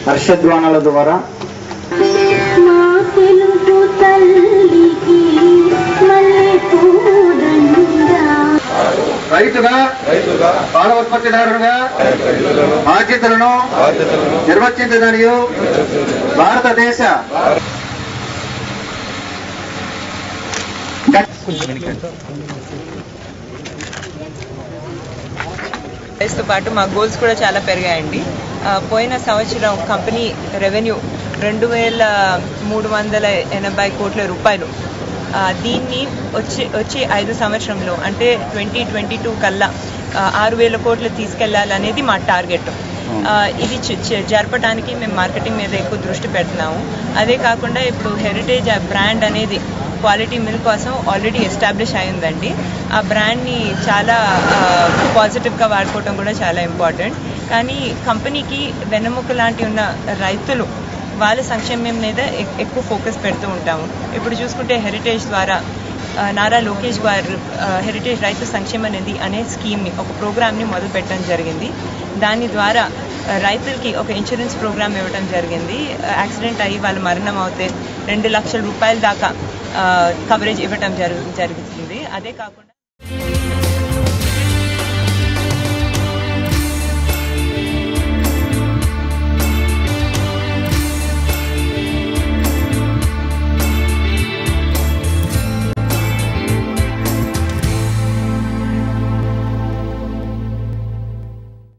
హర్షధ్వానాల ద్వారా రైతుగా పాల ఉత్పత్తిదారుడుగా బాధ్యతలను నిర్వర్తించదనియు భారతదేశ తో పాటు మా గోల్స్ కూడా చాలా పెరిగాయండి. పోయిన సంవత్సరం కంపెనీ రెవెన్యూ 2380 కోట్ల రూపాయలు. దీన్ని వచ్చే 5 సంవత్సరంలో అంటే 2022 కల్లా 6000 కోట్లు తీసుకెళ్లాలనేది మా టార్గెట్. ఇది జరపడానికి మేము మార్కెటింగ్ మీద ఎక్కువ దృష్టి పెడుతున్నాము. అదే కాకుండా ఇప్పుడు హెరిటేజ్ బ్రాండ్ అనేది క్వాలిటీ మిల్క్ కోసం ఆల్రెడీ ఎస్టాబ్లిష్ అయిందండి. ఆ బ్రాండ్ని చాలా పాజిటివ్గా వాడుకోవటం కూడా చాలా ఇంపార్టెంట్. కానీ కంపెనీకి వెన్నెముక లాంటి ఉన్న రైతులు వాళ్ళ సంక్షేమం మీద ఎక్కువ ఫోకస్ పెడుతూ ఉంటాము. ఇప్పుడు చూసుకుంటే హెరిటేజ్ ద్వారా నారా లోకేష్ గారు హెరిటేజ్ రైతు సంక్షేమ నిధి అనే స్కీమ్ని ఒక ప్రోగ్రామ్ని మొదలు పెట్టడం జరిగింది. దాని ద్వారా రైతులకి ఒక ఇన్సూరెన్స్ ప్రోగ్రామ్ ఇవ్వడం జరిగింది. యాక్సిడెంట్ అయ్యి వాళ్ళ మరణం అవుతే 2 లక్షల రూపాయల దాకా కవరేజ్ ఇవ్వటం జరుగుతుంది. అదే కాకుండా